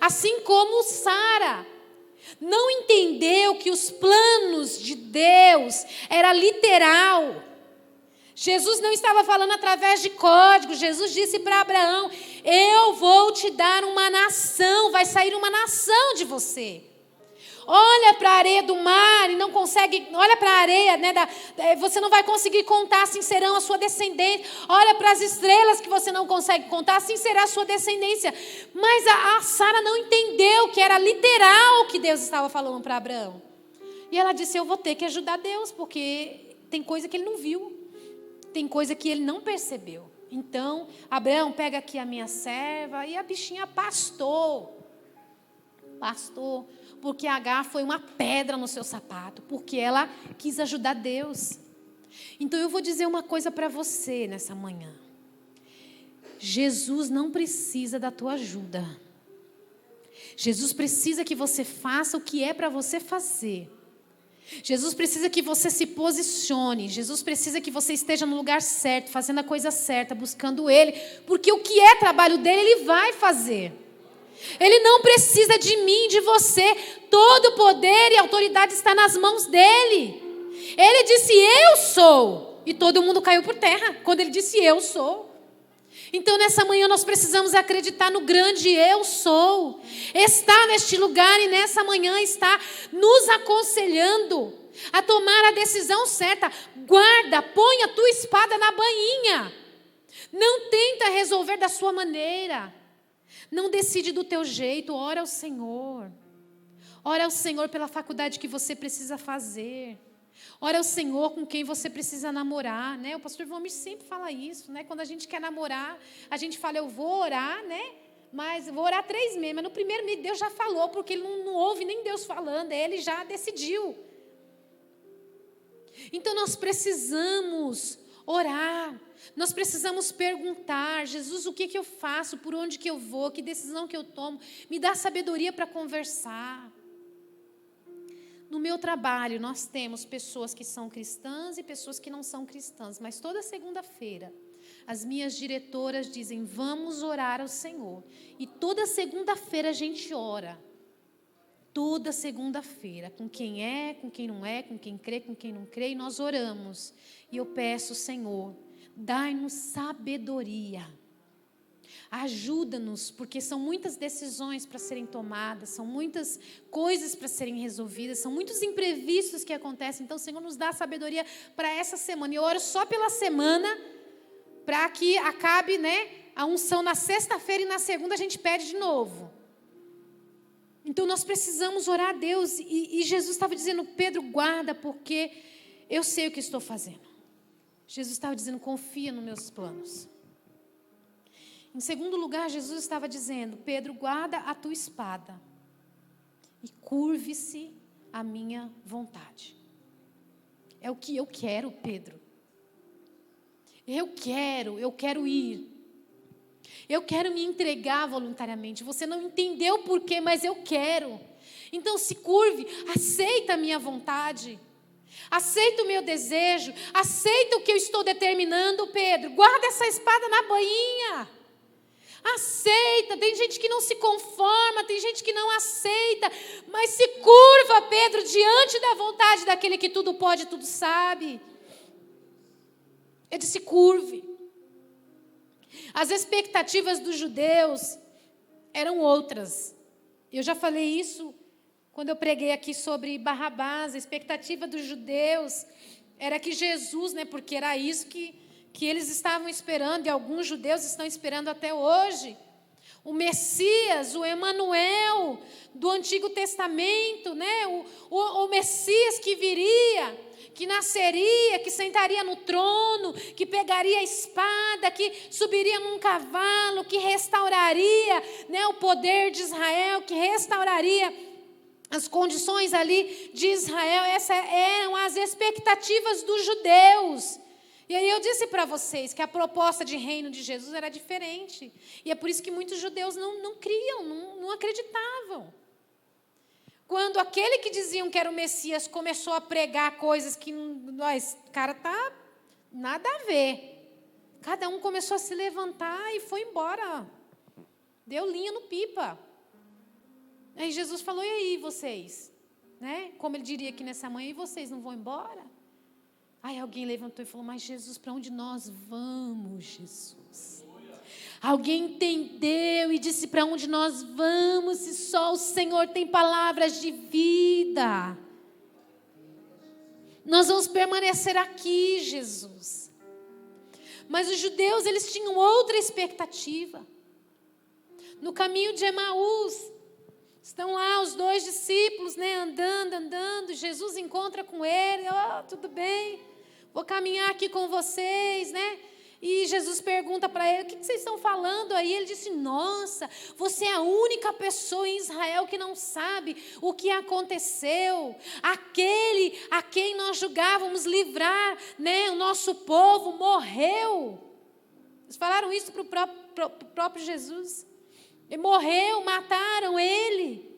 Assim como Sara não entendeu que os planos de Deus era literal. Jesus não estava falando através de código. Jesus disse para Abraão: eu vou te dar uma nação, vai sair uma nação de você. Olha para a areia do mar e não consegue, olha para a areia, né, você não vai conseguir contar, assim serão a sua descendência. Olha para as estrelas que você não consegue contar, assim será a sua descendência. Mas a Sara não entendeu que era literal o que Deus estava falando para Abraão. E ela disse: eu vou ter que ajudar Deus, porque tem coisa que ele não viu, tem coisa que ele não percebeu. Então, Abraão, pega aqui a minha serva. E a bichinha pastou, porque Agar foi uma pedra no seu sapato, porque ela quis ajudar Deus. Então eu vou dizer uma coisa para você nessa manhã: Jesus não precisa da tua ajuda. Jesus precisa que você faça o que é para você fazer. Jesus precisa que você se posicione. Jesus precisa que você esteja no lugar certo, fazendo a coisa certa, buscando Ele, porque o que é trabalho dele, Ele vai fazer. Ele não precisa de mim, de você. Todo o poder e autoridade está nas mãos dele. Ele disse: eu sou. E todo mundo caiu por terra quando ele disse: eu sou. Então, nessa manhã, nós precisamos acreditar no grande eu sou. Está neste lugar e nessa manhã está nos aconselhando a tomar a decisão certa. Guarda, põe a tua espada na bainha. Não tenta resolver da sua maneira. Não decide do teu jeito. Ora ao Senhor. Ora ao Senhor pela faculdade que você precisa fazer. Ora ao Senhor com quem você precisa namorar, né? O pastor Vomir sempre fala isso, né? Quando a gente quer namorar, a gente fala, eu vou orar, né? Mas eu vou orar 3 meses. Mas no primeiro mês Deus já falou, porque ele não ouve nem Deus falando, ele já decidiu. Então nós precisamos orar, nós precisamos perguntar, Jesus, o que eu faço, por onde que eu vou, que decisão que eu tomo, me dá sabedoria para conversar. No meu trabalho, nós temos pessoas que são cristãs e pessoas que não são cristãs, mas toda segunda-feira, as minhas diretoras dizem, vamos orar ao Senhor. E toda segunda-feira a gente ora. Toda segunda-feira, com quem é, com quem não é, com quem crê, com quem não crê, e nós oramos. E eu peço, Senhor, dai-nos sabedoria. Ajuda-nos, porque são muitas decisões para serem tomadas, são muitas coisas para serem resolvidas, são muitos imprevistos que acontecem. Então, o Senhor nos dá sabedoria para essa semana. E eu oro só pela semana, para que acabe, né, a unção na sexta-feira e na segunda a gente pede de novo. Então, nós precisamos orar a Deus. E Jesus estava dizendo, Pedro, guarda, porque eu sei o que estou fazendo. Jesus estava dizendo, confia nos meus planos. Em segundo lugar, Jesus estava dizendo, Pedro, guarda a tua espada e curve-se a minha vontade. É o que eu quero, Pedro. Eu quero ir. Eu quero me entregar voluntariamente. Você não entendeu o porquê, mas eu quero. Então se curve, aceita a minha vontade. Aceita o meu desejo. Aceita o que eu estou determinando, Pedro. Guarda essa espada na bainha. Aceita, tem gente que não se conforma, tem gente que não aceita, mas se curva, Pedro, diante da vontade daquele que tudo pode, tudo sabe. Ele disse, curve. As expectativas dos judeus eram outras. Eu já falei isso quando eu preguei aqui sobre Barrabás. A expectativa dos judeus era que Jesus, né, porque era isso que eles estavam esperando, e alguns judeus estão esperando até hoje. O Messias, o Emanuel do Antigo Testamento, né? o Messias que viria, que nasceria, que sentaria no trono, que pegaria a espada, que subiria num cavalo, que restauraria, né, o poder de Israel, que restauraria as condições ali de Israel. Essas eram as expectativas dos judeus. E aí eu disse para vocês que a proposta de reino de Jesus era diferente. E é por isso que muitos judeus não criam, não acreditavam. Quando aquele que diziam que era o Messias começou a pregar coisas que, nós, cara, tá nada a ver. Cada um começou a se levantar e foi embora. Deu linha no pipa. Aí Jesus falou, e aí vocês? Né? Como ele diria aqui nessa manhã, e vocês não vão embora? Aí alguém levantou e falou, mas Jesus, para onde nós vamos, Jesus? Alguém entendeu e disse, para onde nós vamos, se só o Senhor tem palavras de vida? Nós vamos permanecer aqui, Jesus. Mas os judeus, eles tinham outra expectativa. No caminho de Emaús, estão lá os 2 discípulos, né, andando, Jesus encontra com ele, tudo bem, vou caminhar aqui com vocês, né? E Jesus pergunta para ele, o que vocês estão falando aí? Ele disse, nossa, você é a única pessoa em Israel que não sabe o que aconteceu. Aquele a quem nós julgávamos livrar, né, o nosso povo, morreu. Eles falaram isso para o próprio Jesus. Ele morreu, mataram ele.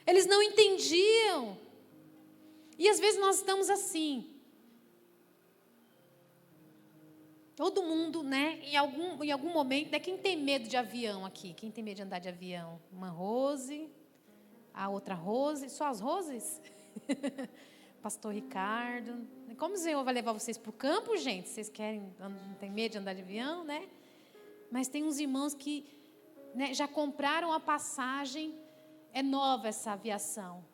Eles não entendiam. E às vezes nós estamos assim. Todo mundo, né, em algum momento, né, quem tem medo de avião aqui? Quem tem medo de andar de avião? Uma Rose, a outra Rose, só as Roses? Pastor Ricardo. Como o Senhor vai levar vocês para o campo, gente? Vocês querem, não tem medo de andar de avião, né? Mas tem uns irmãos que, né, já compraram a passagem, é nova essa aviação.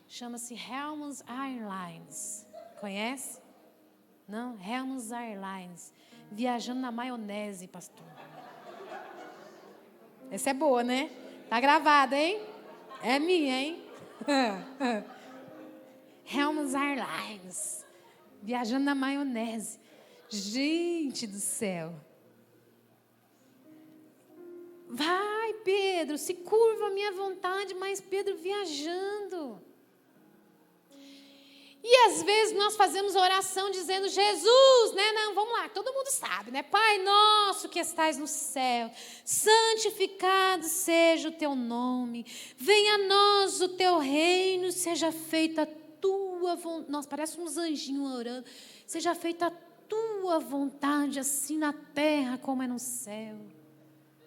Chama-se Helmans Airlines. Conhece? Não? Helmans Airlines. Viajando na maionese, pastor. Essa é boa, né? Tá gravada, hein? É minha, hein? Helmans Airlines. Viajando na maionese. Gente do céu. Vai, Pedro, se curva a minha vontade, mas Pedro viajando. E às vezes nós fazemos oração dizendo, Jesus, né? Não, vamos lá, todo mundo sabe, né? Pai nosso que estais no céu, santificado seja o teu nome, venha a nós o teu reino, seja feita a tua vontade. Nossa, parece uns anjinhos orando. Seja feita a tua vontade, assim na terra como é no céu.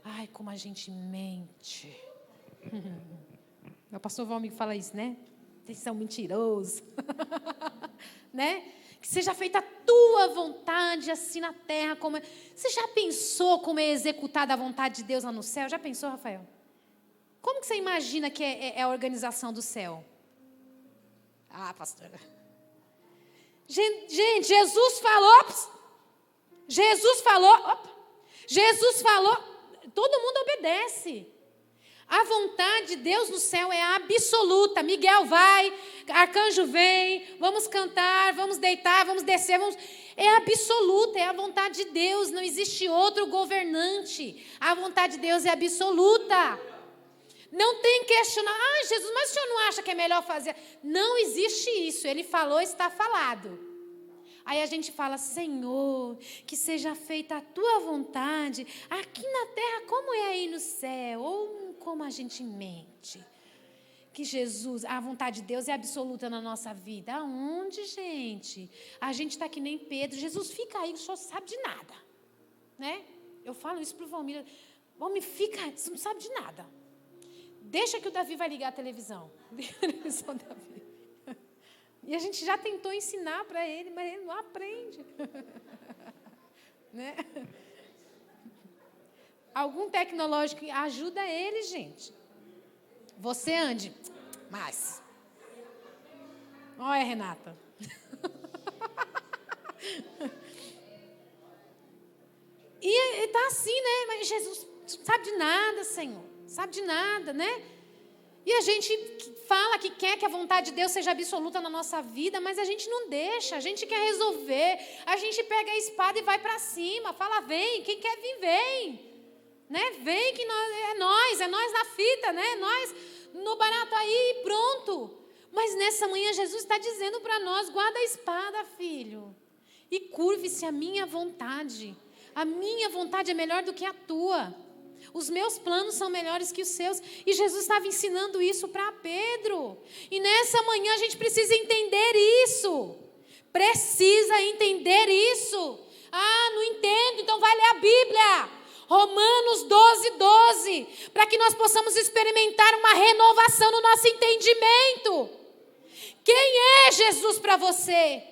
Ai, como a gente mente. Meu pastor Valmir fala isso, né? Vocês são mentirosos. Né? Que seja feita a tua vontade, assim na terra como é. Você já pensou como é executada a vontade de Deus lá no céu? Já pensou, Rafael? Como que você imagina que é a organização do céu? Ah, pastora. Gente, Jesus falou, todo mundo obedece. A vontade de Deus no céu é absoluta. Miguel vai, arcanjo vem, vamos cantar, vamos deitar, vamos descer. É absoluta, é a vontade de Deus. Não existe outro governante. A vontade de Deus é absoluta. Não tem que questionar. Ah, Jesus, mas o senhor não acha que é melhor fazer? Não existe isso. Ele falou, está falado. Aí a gente fala, Senhor, que seja feita a tua vontade, aqui na terra como é aí no céu, ou como a gente mente. Que Jesus, a vontade de Deus é absoluta na nossa vida. Aonde, gente? A gente está que nem Pedro. Jesus, fica aí, o senhor sabe de nada. Né? Eu falo isso para o Valmir. Valmir, fica aí, você não sabe de nada. Deixa que o Davi vai ligar a televisão. Liga a televisão, Davi. E a gente já tentou ensinar para ele, mas ele não aprende. Né? Algum tecnológico ajuda ele, gente. Você ande mais. Olha, Renata. E está assim, né? Mas Jesus não sabe de nada, Senhor. Sabe de nada, né? E a gente fala que quer que a vontade de Deus seja absoluta na nossa vida, mas a gente não deixa, a gente quer resolver, a gente pega a espada e vai para cima, fala, vem, quem quer vir, vem. Né? Vem que é nós na fita, né? Nós no barato aí e pronto. Mas nessa manhã Jesus está dizendo para nós, guarda a espada, filho, e curve-se a minha vontade. A minha vontade é melhor do que a tua. Os meus planos são melhores que os seus. E Jesus estava ensinando isso para Pedro. E nessa manhã a gente precisa entender isso. Precisa entender isso. Ah, não entendo, então vai ler a Bíblia. Romanos 12:12. Para que nós possamos experimentar uma renovação no nosso entendimento. Quem é Jesus para você?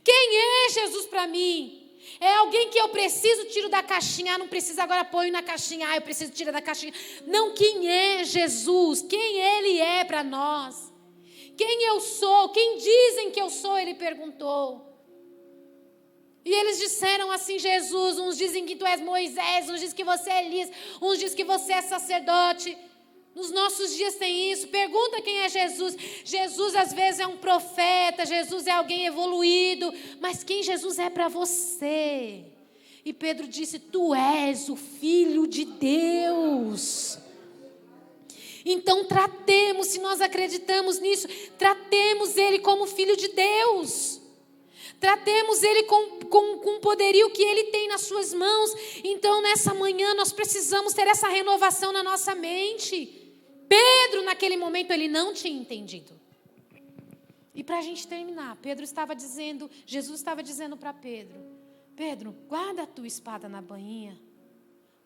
Quem é Jesus para mim? É alguém que eu preciso, tiro da caixinha. Ah, não precisa, agora põe na caixinha. Ah, eu preciso, tira da caixinha. Não, quem é Jesus? Quem Ele é para nós? Quem eu sou? Quem dizem que eu sou? Ele perguntou. E eles disseram assim, Jesus, uns dizem que tu és Moisés, uns dizem que você é Elias, uns dizem que você é sacerdote. Nos nossos dias tem isso. Pergunta quem é Jesus. Jesus às vezes é um profeta, Jesus é alguém evoluído, mas quem Jesus é para você? E Pedro disse, tu és o Filho de Deus. Então tratemos, se nós acreditamos nisso, tratemos Ele como Filho de Deus. Tratemos Ele com o poderio que Ele tem nas suas mãos. Então nessa manhã nós precisamos ter essa renovação na nossa mente. Pedro, naquele momento, ele não tinha entendido. E para a gente terminar, Jesus estava dizendo para Pedro, Pedro, guarda a tua espada na bainha,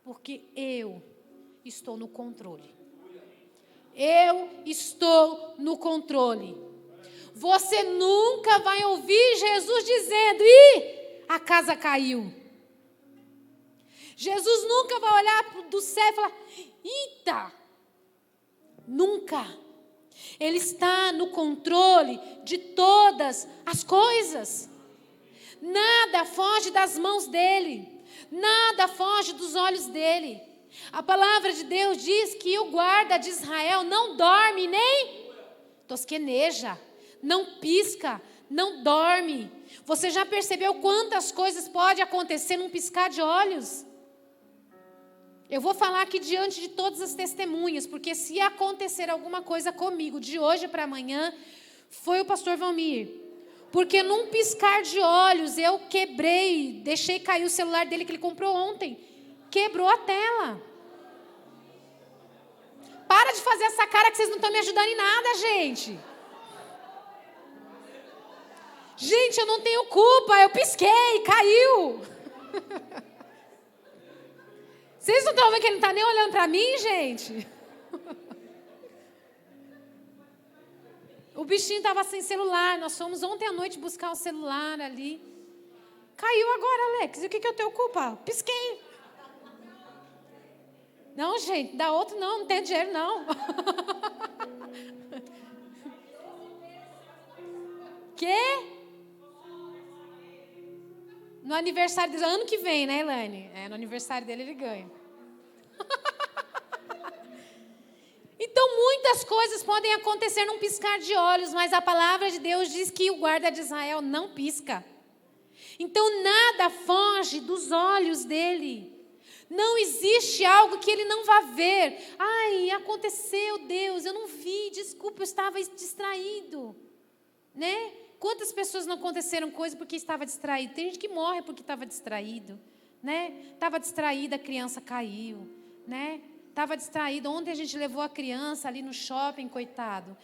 porque eu estou no controle. Eu estou no controle. Você nunca vai ouvir Jesus dizendo, a casa caiu. Jesus nunca vai olhar do céu e falar, eita, nunca. Ele está no controle de todas as coisas. Nada foge das mãos dele. Nada foge dos olhos dele. A palavra de Deus diz que o guarda de Israel não dorme nem tosqueneja, não pisca, não dorme. Você já percebeu quantas coisas podem acontecer num piscar de olhos? Eu vou falar aqui diante de todas as testemunhas, porque se acontecer alguma coisa comigo de hoje para amanhã, foi o pastor Valmir. Porque num piscar de olhos eu quebrei, deixei cair o celular dele que ele comprou ontem. Quebrou a tela. Para de fazer essa cara que vocês não estão me ajudando em nada, gente. Gente, eu não tenho culpa, eu pisquei, caiu. Vocês não estão vendo que ele não está nem olhando para mim, gente? O bichinho estava sem celular, nós fomos ontem à noite buscar o celular ali. Caiu agora, Alex, e o que eu tenho culpa? Pisquei. Não, gente, dá outro não tem dinheiro não. Quê? No aniversário dele, ano que vem, né, Elaine? No aniversário dele ele ganha. Então, muitas coisas podem acontecer num piscar de olhos, mas a palavra de Deus diz que o guarda de Israel não pisca. Então, nada foge dos olhos dele. Não existe algo que ele não vá ver. Ai, aconteceu, Deus, eu não vi, desculpa, eu estava distraído. Né? Quantas pessoas não aconteceram coisas porque estava distraído? Tem gente que morre porque estava distraído. Né? Estava distraída, a criança caiu. Né? Estava distraído. Ontem a gente levou a criança ali no shopping, coitado.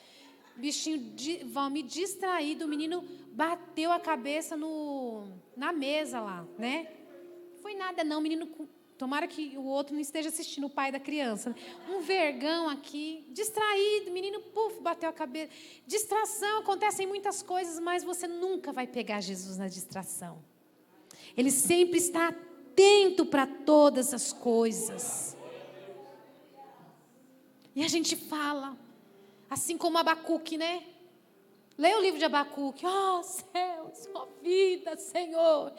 Bichinho, Valmir distraído, o menino bateu a cabeça na mesa lá, né? Não foi nada não, o menino, tomara que o outro não esteja assistindo, o pai da criança. Um vergão aqui, distraído, o menino, bateu a cabeça. Distração, acontecem muitas coisas, mas você nunca vai pegar Jesus na distração. Ele sempre está atento para todas as coisas. E a gente fala, assim como Abacuque, né? Leia o livro de Abacuque. Céus, vida, Senhor.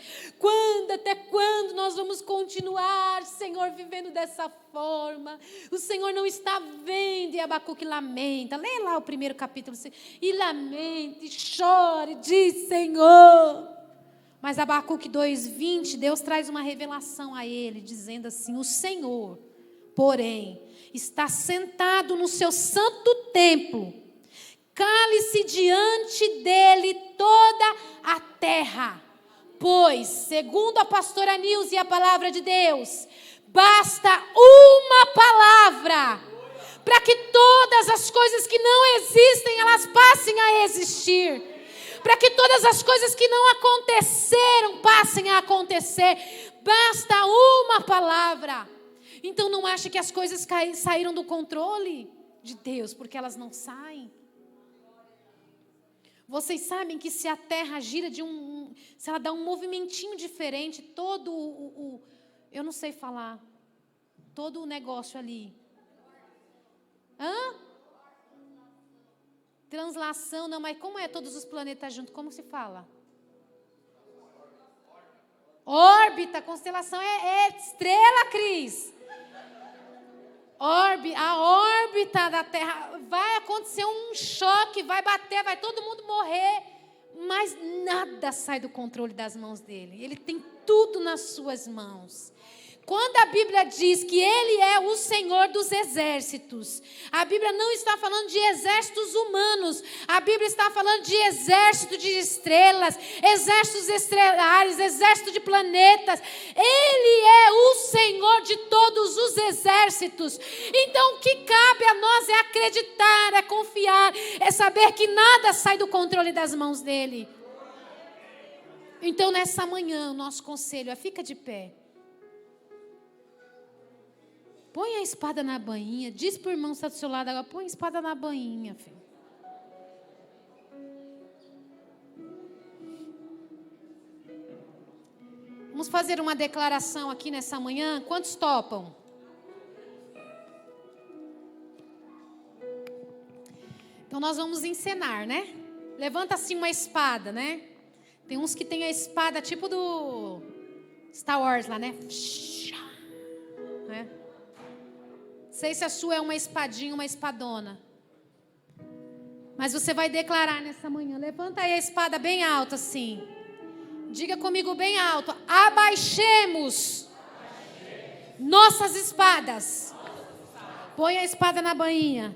Até quando nós vamos continuar, Senhor, vivendo dessa forma? O Senhor não está vendo. E Abacuque lamenta. Leia lá o primeiro capítulo. E lamente, chore, diz Senhor. Mas Abacuque 2:20, Deus traz uma revelação a ele, dizendo assim, o Senhor, porém, está sentado no seu santo templo, cale-se diante dele toda a terra, pois, segundo a pastora Nilce e a palavra de Deus, basta uma palavra para que todas as coisas que não existem, elas passem a existir, para que todas as coisas que não aconteceram, passem a acontecer, basta uma palavra. Então não ache que as coisas saíram do controle de Deus, porque elas não saem. Vocês sabem que se a terra gira se ela dá um movimentinho diferente, todo eu não sei falar, todo o negócio ali. Translação, não, mas como é todos os planetas juntos? Como se fala? Órbita, constelação é estrela, Cris. A órbita da Terra, vai acontecer um choque, vai bater, vai todo mundo morrer, mas nada sai do controle das mãos dele. Ele tem tudo nas suas mãos. Quando a Bíblia diz que Ele é o Senhor dos exércitos, a Bíblia não está falando de exércitos humanos, a Bíblia está falando de exército de estrelas, exércitos estelares, exército de planetas. Ele é o Senhor de todos os exércitos. Então o que cabe a nós é acreditar, é confiar, é saber que nada sai do controle das mãos dEle. Então nessa manhã o nosso conselho é: fica de pé. Põe a espada na bainha. Diz para o irmão que está do seu lado agora: põe a espada na bainha, filho. Vamos fazer uma declaração aqui nessa manhã. Quantos topam? Então nós vamos encenar, né? Levanta assim uma espada, né? Tem uns que tem a espada tipo do Star Wars lá, né? Não sei se a sua é uma espadinha, uma espadona. Mas você vai declarar nessa manhã. Levanta aí a espada bem alta assim. Diga comigo bem alto. Abaixemos nossas espadas. Põe a espada na bainha.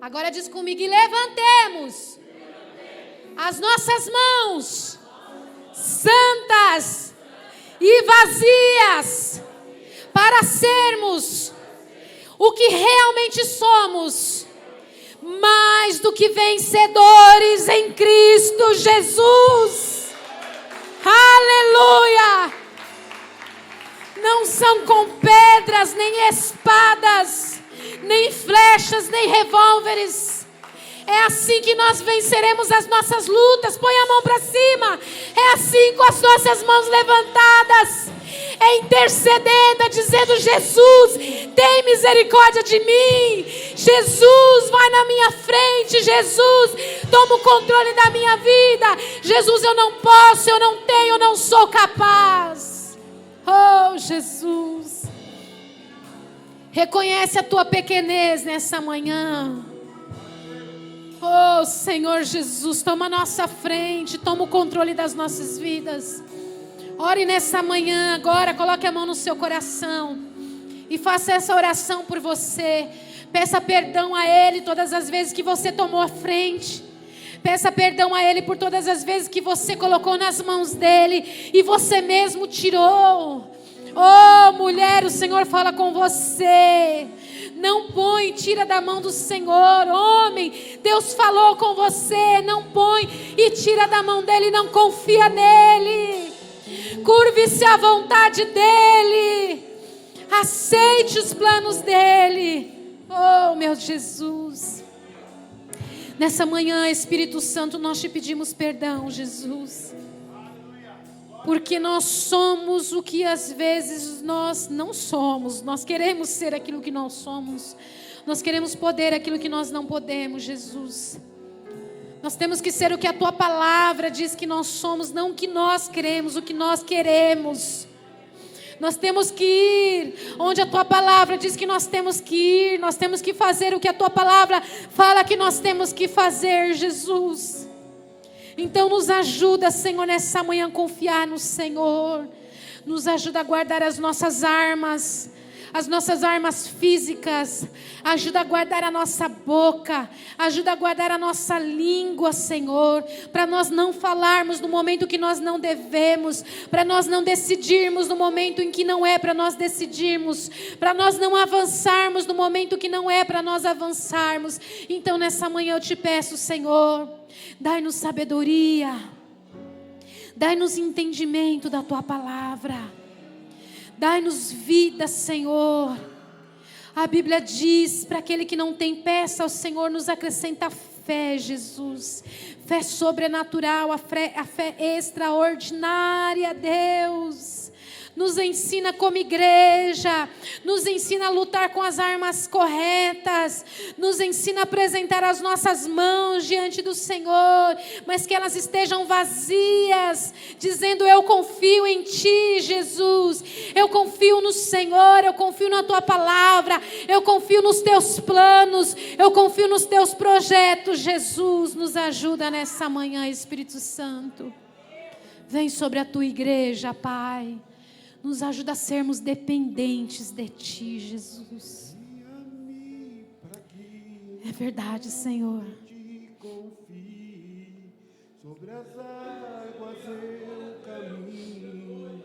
Agora diz comigo. E levantemos as nossas mãos santas e vazias para sermos o que realmente somos. Mais do que vencedores em Cristo Jesus. Aleluia! Não são com pedras, nem espadas, nem flechas, nem revólveres. É assim que nós venceremos as nossas lutas. Põe a mão para cima. É assim, com as nossas mãos levantadas, é intercedendo, dizendo: Jesus, tem misericórdia de mim. Jesus, vai na minha frente. Jesus, toma o controle da minha vida. Jesus, eu não posso, eu não tenho, eu não sou capaz. Oh, Jesus. Reconhece a tua pequenez nessa manhã. Oh, Senhor Jesus, toma a nossa frente, toma o controle das nossas vidas. Ore nessa manhã agora, coloque a mão no seu coração e faça essa oração por você. Peça perdão a Ele todas as vezes que você tomou a frente. Peça perdão a Ele por todas as vezes que você colocou nas mãos dEle e você mesmo tirou. Oh, mulher, o Senhor fala com você. Não põe, tira da mão do Senhor. Homem, Deus falou com você. Não põe e tira da mão dEle, não confia nele. Curve-se à vontade dEle. Aceite os planos dEle. Oh, meu Jesus. Nessa manhã, Espírito Santo, nós te pedimos perdão, Jesus. Porque nós somos o que às vezes nós não somos. Nós queremos ser aquilo que nós somos. Nós queremos poder aquilo que nós não podemos, Jesus. Nós temos que ser o que a tua palavra diz que nós somos, não o que nós queremos, o que nós queremos. Nós temos que ir onde a tua palavra diz que nós temos que ir. Nós temos que fazer o que a tua palavra fala que nós temos que fazer, Jesus. Então nos ajuda, Senhor, nessa manhã a confiar no Senhor. Nos ajuda a guardar as nossas armas físicas. Ajuda a guardar a nossa boca. Ajuda a guardar a nossa língua, Senhor. Para nós não falarmos no momento que nós não devemos. Para nós não decidirmos no momento em que não é para nós decidirmos. Para nós não avançarmos no momento que não é para nós avançarmos. Então nessa manhã eu te peço, Senhor, dai-nos sabedoria. Dai-nos entendimento da tua palavra. Dai-nos vida, Senhor. A Bíblia diz, para aquele que não tem, peça ao Senhor, nos acrescenta fé, Jesus. Fé sobrenatural, a fé extraordinária, Deus. Nos ensina como igreja, nos ensina a lutar com as armas corretas, nos ensina a apresentar as nossas mãos diante do Senhor, mas que elas estejam vazias, dizendo: eu confio em Ti, Jesus, eu confio no Senhor, eu confio na Tua palavra, eu confio nos Teus planos, eu confio nos Teus projetos. Jesus, nos ajuda nessa manhã, Espírito Santo. Vem sobre a Tua igreja, Pai. Nos ajuda a sermos dependentes de Ti, Jesus. É verdade, Senhor. Sobre as águas eu caminho,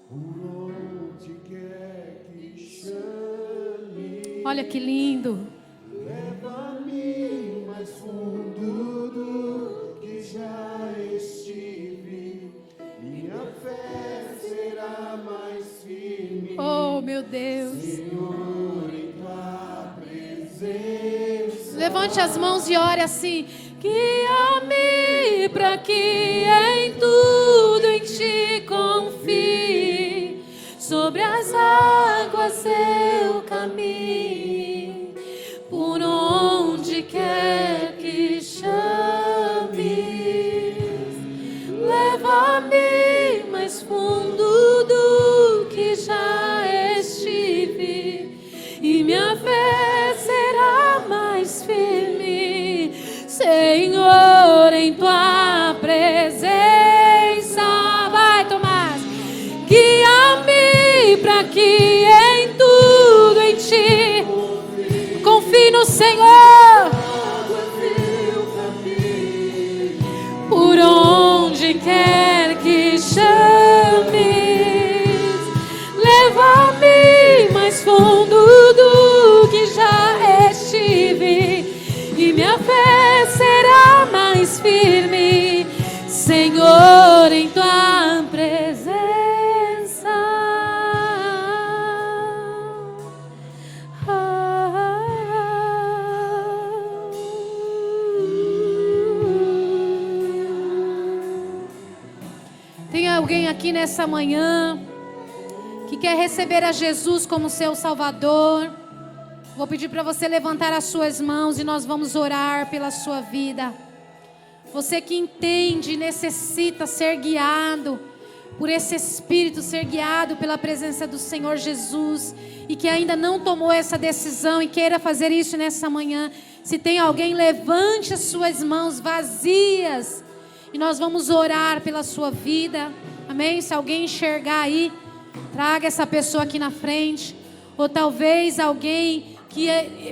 por onde quer que chame. Olha que lindo. Leva-me mais fundo do que já estive. Minha fé será mais firme. Oh, meu Deus. Senhor, em tua presença. Levante as mãos e ore assim. Guia-me para que em tudo em Ti no Senhor. Por onde quer que chames, leva-me mais fundo do que já estive, e minha fé será mais firme, Senhor, em tua presença. Tem alguém aqui nessa manhã que quer receber a Jesus como seu Salvador? Vou pedir para você levantar as suas mãos e nós vamos orar pela sua vida. Você que entende e necessita ser guiado por esse Espírito, ser guiado pela presença do Senhor Jesus, e que ainda não tomou essa decisão e queira fazer isso nessa manhã. Se tem alguém, levante as suas mãos vazias e nós vamos orar pela sua vida. Amém? Se alguém enxergar aí, traga essa pessoa aqui na frente. Ou talvez alguém que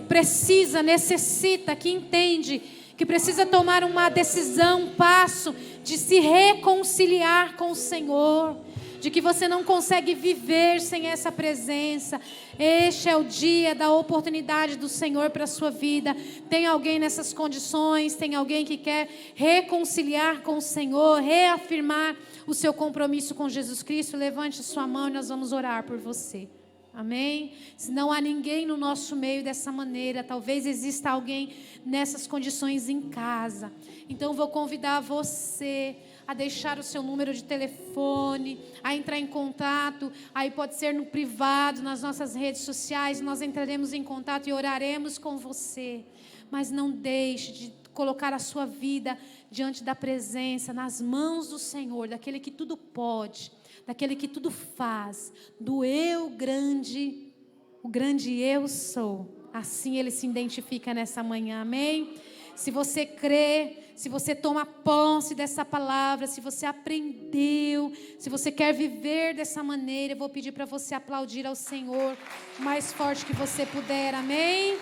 precisa, necessita, que entende, que precisa tomar uma decisão, um passo de se reconciliar com o Senhor, de que você não consegue viver sem essa presença. Este é o dia da oportunidade do Senhor para a sua vida. Tem alguém nessas condições? Tem alguém que quer reconciliar com o Senhor, reafirmar o seu compromisso com Jesus Cristo? Levante a sua mão e nós vamos orar por você. Amém? Se não há ninguém no nosso meio dessa maneira, talvez exista alguém nessas condições em casa. Então vou convidar você a deixar o seu número de telefone, a entrar em contato. Aí pode ser no privado, nas nossas redes sociais. Nós entraremos em contato e oraremos com você. Mas não deixe de colocar a sua vida diante da presença, nas mãos do Senhor, daquele que tudo pode, daquele que tudo faz, do eu grande, o grande eu sou. Assim ele se identifica nessa manhã, amém? Se você crê, se você toma posse dessa palavra, se você aprendeu, se você quer viver dessa maneira, eu vou pedir para você aplaudir ao Senhor o mais forte que você puder, amém?